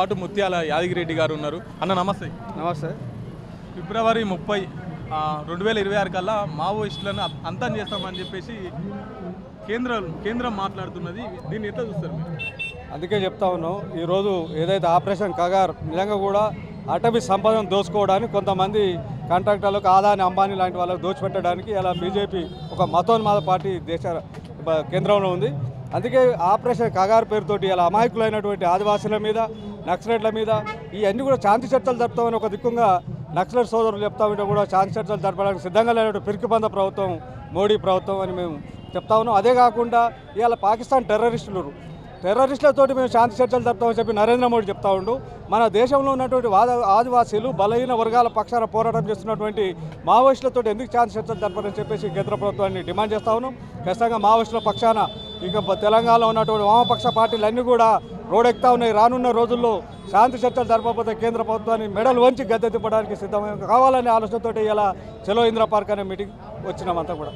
పాటు ముత్యాల యాదగిరెడ్డి గారు ఉన్నారు. అన్న నమస్తే. నమస్తే. ఫిబ్రవరి 30, 2026 కల్లా మావోయిస్టులను అంతం చేస్తామని చెప్పేసి కేంద్రం మాట్లాడుతున్నది. దీన్ని ఎట్లా చూస్తారు మీరు? అందుకే చెప్తా ఉన్నాం, ఈరోజు ఏదైతే ఆపరేషన్ కగార్ నిజంగా కూడా అటవీ సంపదను దోచుకోవడానికి కొంతమంది కాంట్రాక్టర్లకు ఆదాని అంబానీ లాంటి వాళ్ళకు దోచిపెట్టడానికి ఇలా బీజేపీ ఒక మతోన్మాద పార్టీ దేశ కేంద్రంలో ఉంది. అందుకే ఆపరేషన్ కగార్ పేరుతోటి ఇలా అమాయకులైనటువంటి ఆదివాసుల మీద, నక్సలైట్ల మీద ఇవన్నీ కూడా శాంతి చర్చలు జరుపుతామని ఒక దిక్కుంగా నక్సలైట్ సోదరులు చెప్తా ఉంటే కూడా శాంతి చర్చలు జరపడానికి సిద్ధంగా లేనటువంటి పిరికిబంద ప్రభుత్వం మోడీ ప్రభుత్వం అని మేము చెప్తా ఉన్నాం. అదే కాకుండా ఇవాళ పాకిస్తాన్ టెర్రరిస్టులతోటి మేము శాంతి చర్చలు జరుపుతామని చెప్పి నరేంద్ర మోడీ చెప్తా ఉండు. మన దేశంలో ఉన్నటువంటి ఆదివాసీలు బలహీన వర్గాల పక్షాన పోరాటం చేస్తున్నటువంటి మావోయిస్టులతో ఎందుకు శాంతి చర్చలు జరపని చెప్పేసి కేంద్ర ప్రభుత్వాన్ని డిమాండ్ చేస్తా ఉన్నాం. ఖచ్చితంగా మావోయిస్టుల పక్షాన ఇక తెలంగాణలో ఉన్నటువంటి వామపక్ష పార్టీలు అన్నీ కూడా రోడెక్తా ఉన్నాయి. రానున్న రోజుల్లో శాంతి చర్చలు జరపకపోతే కేంద్ర ప్రభుత్వాన్ని మెడలు వంచి గద్దె తిప్పడానికి సిద్ధం కావాలనే ఆలోచనతో ఇలా చలో ఇంద్ర పార్క్ అనే మీటింగ్ వచ్చినామంతా కూడా.